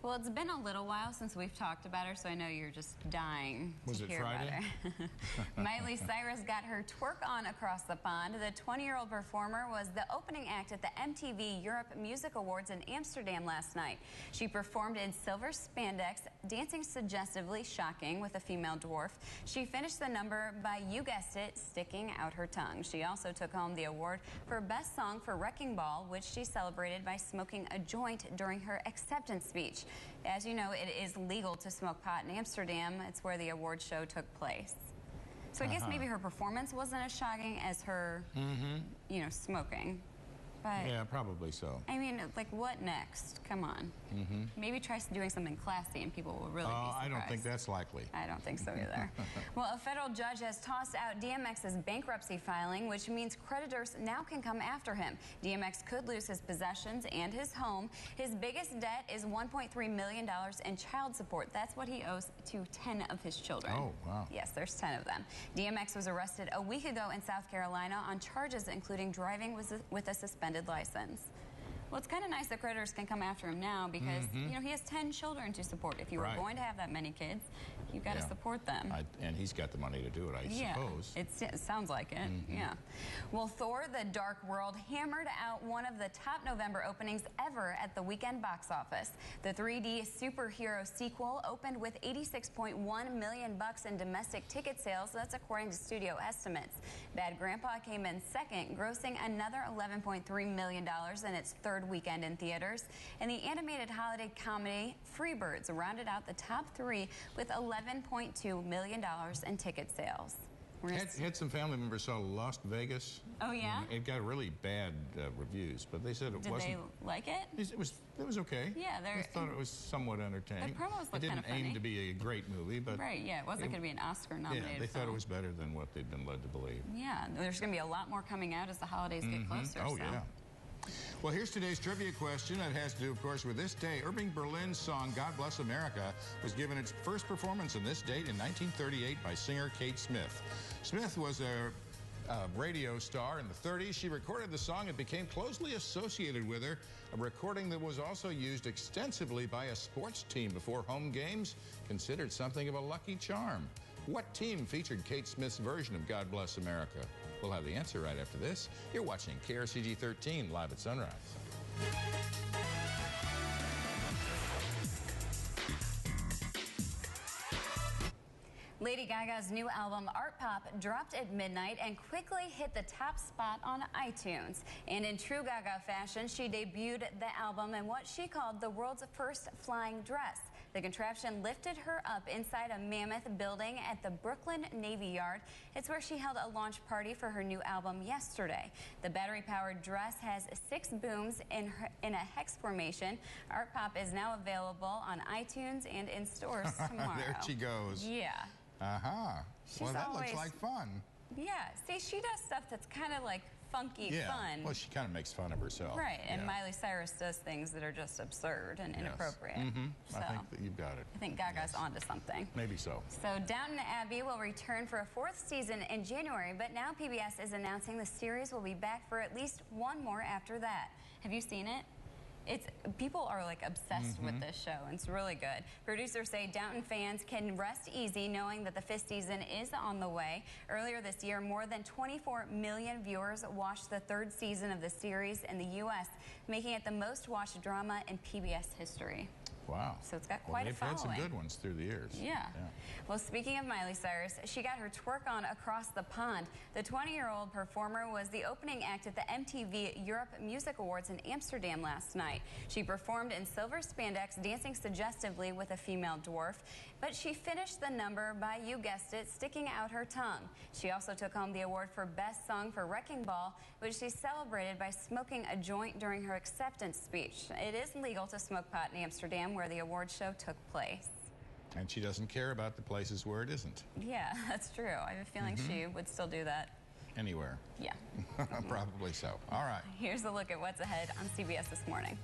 Well, it's been a little while since we've talked about her, so I know you're just dying to hear about her. Miley Cyrus got her twerk on across the pond. The 20-year-old performer was the opening act at the MTV Europe Music Awards in Amsterdam last night. She performed in silver spandex, dancing suggestively shocking with a female dwarf. She finished the number by, you guessed it, sticking out her tongue. She also took home the award for Best Song for Wrecking Ball, which she celebrated by smoking a joint during her acceptance speech. As you know, it is legal to smoke pot in Amsterdam. It's where the award show took place. So I guess maybe her performance wasn't as shocking as her, smoking. But yeah, probably so. I mean, like, what next? Come on. Maybe try doing something classy and people will really be surprised. I don't think that's likely. I don't think so either. Well, a federal judge has tossed out DMX's bankruptcy filing, which means creditors now can come after him. DMX could lose his possessions and his home. His biggest debt is $1.3 million in child support. That's what he owes to 10 of his children. Oh, wow. Yes, there's 10 of them. DMX was arrested a week ago in South Carolina on charges including driving with a suspended license. Well, it's kind of nice that creditors can come after him now because, he has 10 children to support. If you were going to have that many kids, you've got to support them. And he's got the money to do it, I suppose. It sounds like it, yeah. Well, Thor: The Dark World hammered out one of the top November openings ever at the weekend box office. The 3D superhero sequel opened with $86.1 million in domestic ticket sales. That's according to studio estimates. Bad Grandpa came in second, grossing another $11.3 million in its third weekend in theaters. And the animated holiday comedy Freebirds rounded out the top three with $11.2 million in ticket sales. Had some family members saw Las Vegas. Oh, yeah? It got really bad reviews, but they said it wasn't. Did they like it? It was okay. Yeah, I thought it was somewhat entertaining. The promos looked It kind of didn't funny. aim to be a great movie, but it wasn't going to be an Oscar-nominated Yeah, they thought it was better than what they'd been led to believe. Yeah, there's going to be a lot more coming out as the holidays get closer. Oh, yeah. Well, here's today's trivia question. It has to do, of course, with this day. Irving Berlin's song, God Bless America, was given its first performance on this date in 1938 by singer Kate Smith. Smith was a radio star in the 30s. She recorded the song and became closely associated with her, a recording that was also used extensively by a sports team before home games, considered something of a lucky charm. What team featured Kate Smith's version of God Bless America? We'll have the answer right after this. You're watching KRCG 13 live at sunrise. Lady Gaga's new album, Art Pop, dropped at midnight and quickly hit the top spot on iTunes. And in true Gaga fashion, she debuted the album in what she called the world's first flying dress. The contraption lifted her up inside a mammoth building at the Brooklyn Navy Yard. It's where she held a launch party for her new album yesterday. The battery-powered dress has 6 booms in a hex formation. Art Pop is now available on iTunes and in stores tomorrow. There she goes. Yeah. Well, that looks like fun. Yeah. See, she does stuff that's kind of like funky fun. Well, she kind of makes fun of herself. Right. And Miley Cyrus does things that are just absurd and inappropriate. So, I think that you've got it. I think Gaga's onto something. Maybe so. So Downton Abbey will return for a 4th season in January, but now PBS is announcing the series will be back for at least one more after that. Have you seen it? People are like obsessed with this show, and it's really good. Producers say Downton fans can rest easy knowing that the 5th season is on the way. Earlier this year, more than 24 million viewers watched the 3rd season of the series in the U.S., making it the most watched drama in PBS history. Wow. So it's got quite a following. They've had some good ones through the years. Yeah. Well, speaking of Miley Cyrus, she got her twerk on across the pond. The 20-year-old performer was the opening act at the MTV Europe Music Awards in Amsterdam last night. She performed in silver spandex, dancing suggestively with a female dwarf, but she finished the number by, you guessed it, sticking out her tongue. She also took home the award for Best Song for Wrecking Ball, which she celebrated by smoking a joint during her acceptance speech. It is legal to smoke pot in Amsterdam, where the award show took place. And she doesn't care about the places where it isn't. Yeah, that's true. I have a feeling she would still do that. Anywhere. Yeah. Probably so. All right. Here's a look at what's ahead on CBS This Morning.